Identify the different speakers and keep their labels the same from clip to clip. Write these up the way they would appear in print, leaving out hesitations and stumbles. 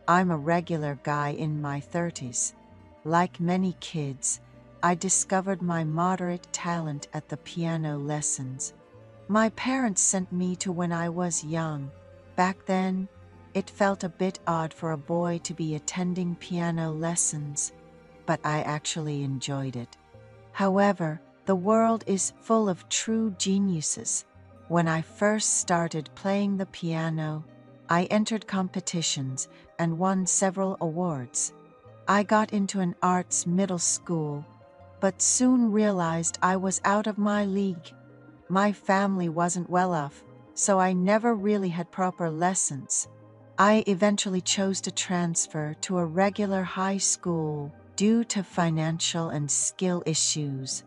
Speaker 1: I'm a regular guy in my 30s. Like many kids, I discovered my moderate talent at the piano lessons. My parents sent me to when I was young. Back then, it felt a bit odd for a boy to be attending piano lessons, but I actually enjoyed it. However, the world is full of true geniuses. When I first started playing the piano, I entered competitions and won several awards. I got into an arts middle school, but soon realized I was out of my league. My family wasn't well off, so I never really had proper lessons. I eventually chose to transfer to a regular high school due to financial and skill issues.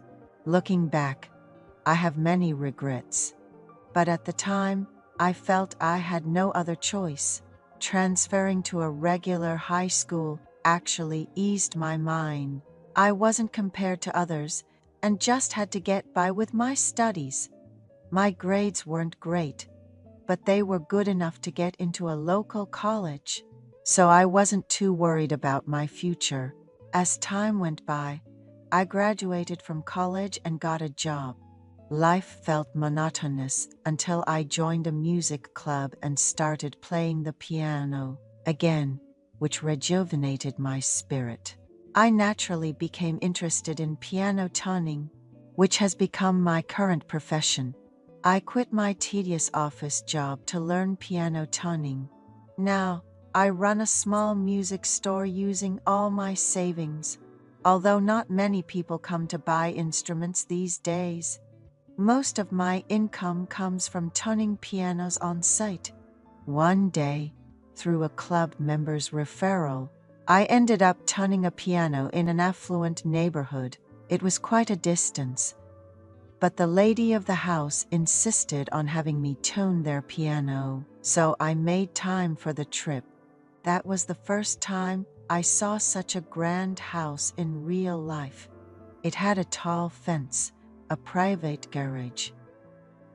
Speaker 1: Looking back, I have many regrets. But at the time, I felt I had no other choice. Transferring to a regular high school actually eased my mind. I wasn't compared to others and just had to get by with my studies. My grades weren't great, but they were good enough to get into a local college, so I wasn't too worried about my future. As time went by, I graduated from college and got a job. Life felt monotonous until I joined a music club and started playing the piano again, which rejuvenated my spirit. I naturally became interested in piano tuning, which has become my current profession. I quit my tedious office job to learn piano tuning. Now, I run a small music store using all my savings. Although not many people come to buy instruments these days, most of my income comes from tuning pianos on site. One day, through a club member's referral, I ended up tuning a piano in an affluent neighborhood. It was quite a distance, but the lady of the house insisted on having me tune their piano, so I made time for the trip. That was the first time I saw such a grand house in real life. It had a tall fence, a private garage,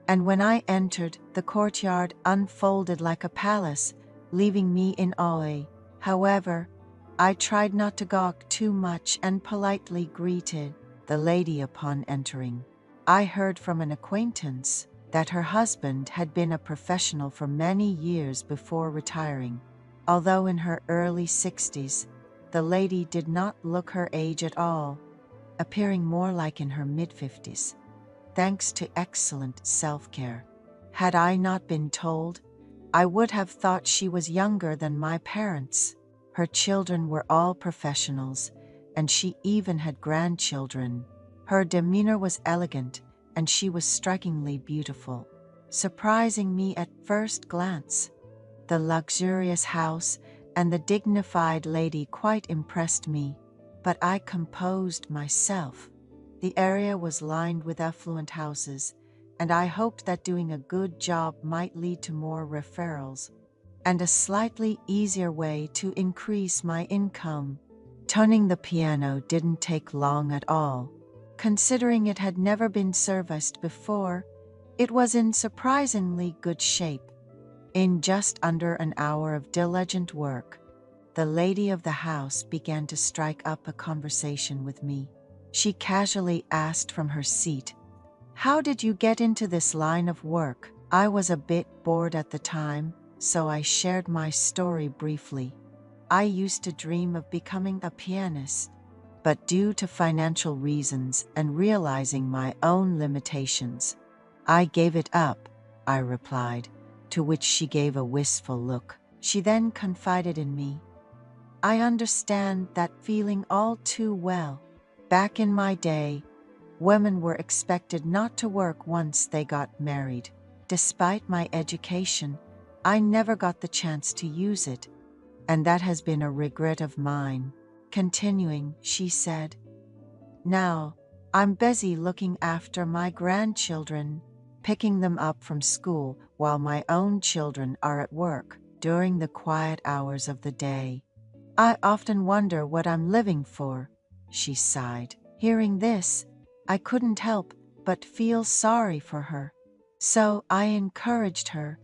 Speaker 1: and when I entered, the courtyard unfolded like a palace, leaving me in awe. However, I tried not to gawk too much and politely greeted the lady upon entering. I heard from an acquaintance that her husband had been a professional for many years before retiring. Although in her early 60s, the lady did not look her age at all, appearing more like in her mid-50s, thanks to excellent self-care. Had I not been told, I would have thought she was younger than my parents. Her children were all professionals, and she even had grandchildren. Her demeanor was elegant, and she was strikingly beautiful, surprising me at first glance. The luxurious house and the dignified lady quite impressed me, but I composed myself. The area was lined with affluent houses, and I hoped that doing a good job might lead to more referrals and a slightly easier way to increase my income. Tuning the piano didn't take long at all. Considering it had never been serviced before, it was in surprisingly good shape. In just under an hour of diligent work, the lady of the house began to strike up a conversation with me. She casually asked from her seat, "How did you get into this line of work?" I was a bit bored at the time, so I shared my story briefly. I used to dream of becoming a pianist, but due to financial reasons and realizing my own limitations, I gave it up, I replied, to which she gave a wistful look. She then confided in me. I understand that feeling all too well. Back in my day, women were expected not to work once they got married. Despite my education, I never got the chance to use it, and that has been a regret of mine. Continuing, she said, "Now, I'm busy looking after my grandchildren, picking them up from school while my own children are at work during the quiet hours of the day. I often wonder what I'm living for," she sighed. Hearing this, I couldn't help but feel sorry for her. So I encouraged her.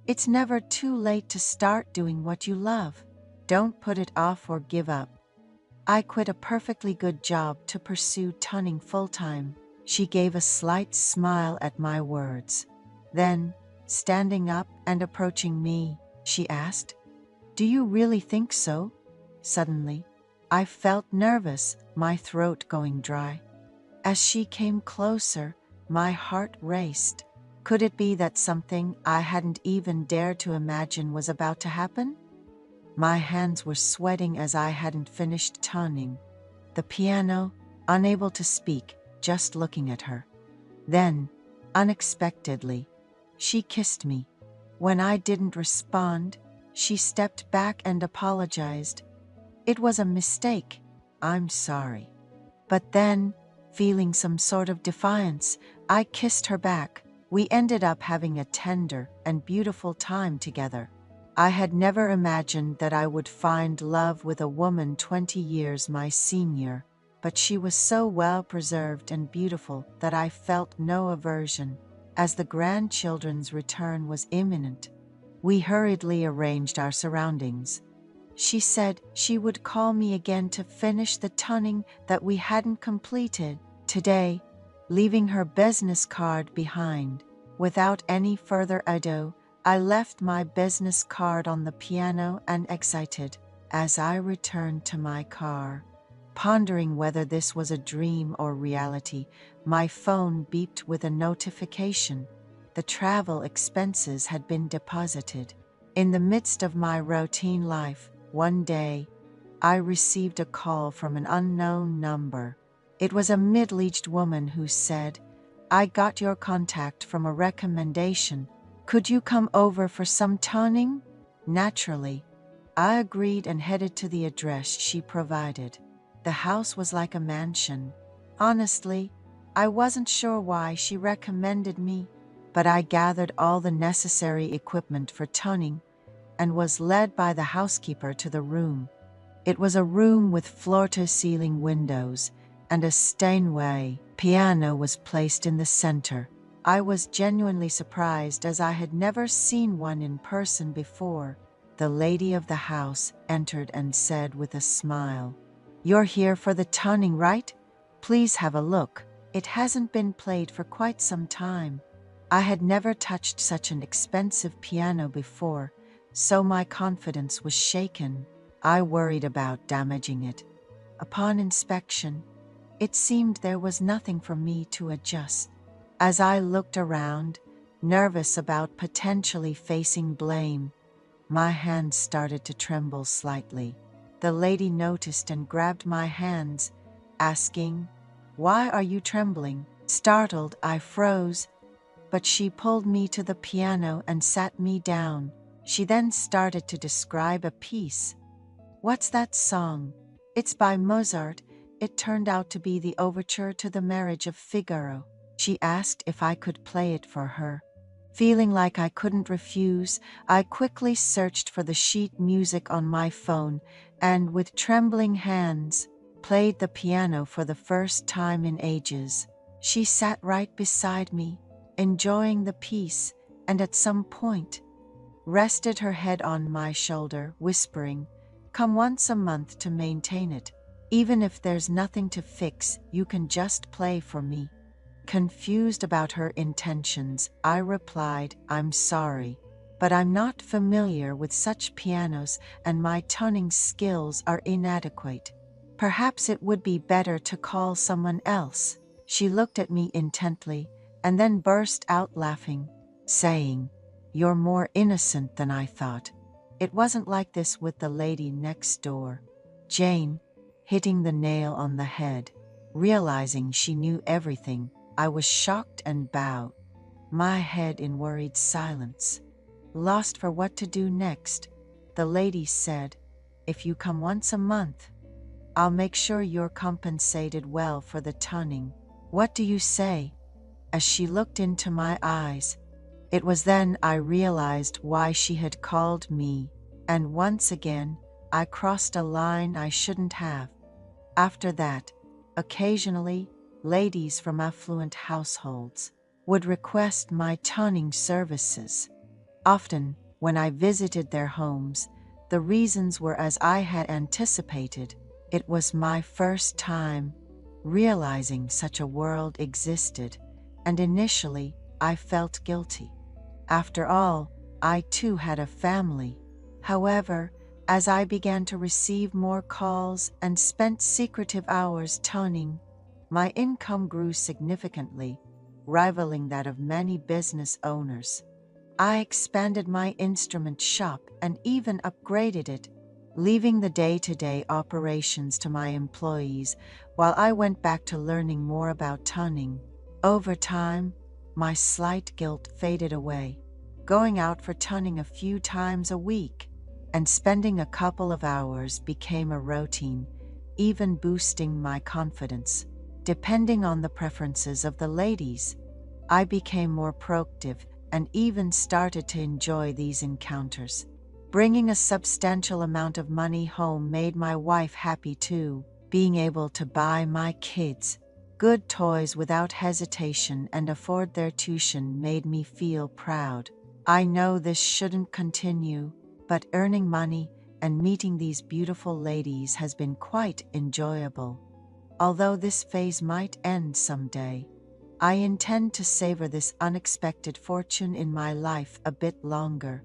Speaker 1: "It's never too late to start doing what you love. Don't put it off or give up. I quit a perfectly good job to pursue tunning full-time. She gave a slight smile at my words. Then, standing up and approaching me, she asked, "Do you really think so?" Suddenly, I felt nervous, my throat going dry. As she came closer, my heart raced. Could it be that something I hadn't even dared to imagine was about to happen? My hands were sweating as I hadn't finished tuning the piano, unable to speak, just looking at her. Then, unexpectedly, she kissed me. When I didn't respond, she stepped back and apologized. "It was a mistake. I'm sorry." But then, feeling some sort of defiance, I kissed her back. We ended up having a tender and beautiful time together. I had never imagined that I would find love with a woman 20 years my senior, but she was so well preserved and beautiful that I felt no aversion. As the grandchildren's return was imminent, we hurriedly arranged our surroundings. She said she would call me again to finish the tuning that we hadn't completed today, leaving her business card behind. Without any further ado, I left my business card on the piano and exited. As I returned to my car, pondering whether this was a dream or reality, my phone beeped with a notification. The travel expenses had been deposited. In the midst of my routine life, one day, I received a call from an unknown number. It was a middle-aged woman who said, "I got your contact from a recommendation. Could you come over for some tuning?" Naturally, I agreed and headed to the address she provided. The house was like a mansion. Honestly, I wasn't sure why she recommended me, but I gathered all the necessary equipment for tuning and was led by the housekeeper to the room. It was a room with floor-to-ceiling windows, and a Steinway piano was placed in the center. I was genuinely surprised as I had never seen one in person before. The lady of the house entered and said with a smile, "You're here for the tuning, right? Please have a look. It hasn't been played for quite some time." I had never touched such an expensive piano before, so my confidence was shaken. I worried about damaging it. Upon inspection, it seemed there was nothing for me to adjust. As I looked around, nervous about potentially facing blame, my hands started to tremble slightly. The lady noticed and grabbed my hands, asking, "Why are you trembling?" Startled, I froze, but she pulled me to the piano and sat me down. She then started to describe a piece. "What's that song?" "It's by Mozart. It turned out to be the overture to the Marriage of Figaro." She asked if I could play it for her. Feeling like I couldn't refuse, I quickly searched for the sheet music on my phone and, with trembling hands, played the piano for the first time in ages. She sat right beside me, enjoying the piece, and at some point, rested her head on my shoulder, whispering, "Come once a month to maintain it. Even if there's nothing to fix, you can just play for me." Confused about her intentions, I replied, "I'm sorry, but I'm not familiar with such pianos and my tuning skills are inadequate. Perhaps it would be better to call someone else." She looked at me intently and then burst out laughing, saying, "You're more innocent than I thought." It wasn't like this with the lady next door. Jane, hitting the nail on the head. Realizing she knew everything, I was shocked and bowed, my head in worried silence. Lost for what to do next, the lady said, "If you come once a month, I'll make sure you're compensated well for the tuning. What do you say?" As she looked into my eyes, it was then I realized why she had called me, and once again, I crossed a line I shouldn't have. After that, occasionally, ladies from affluent households would request my tuning services. Often, when I visited their homes, The reasons were as I had anticipated. It was my first time realizing such a world existed, and initially I felt guilty. After all, I too had a family. However, as I began to receive more calls and spent secretive hours toning, my income grew significantly, rivaling that of many business owners. I expanded my instrument shop and even upgraded it, leaving the day-to-day operations to my employees while I went back to learning more about toning. Over time, my slight guilt faded away. Going out for toning a few times a week and spending a couple of hours became a routine, even boosting my confidence. Depending on the preferences of the ladies, I became more proactive and even started to enjoy these encounters. Bringing a substantial amount of money home made my wife happy too. Being able to buy my kids good toys without hesitation and afford their tuition made me feel proud. I know this shouldn't continue, but earning money and meeting these beautiful ladies has been quite enjoyable. Although this phase might end someday, I intend to savor this unexpected fortune in my life a bit longer.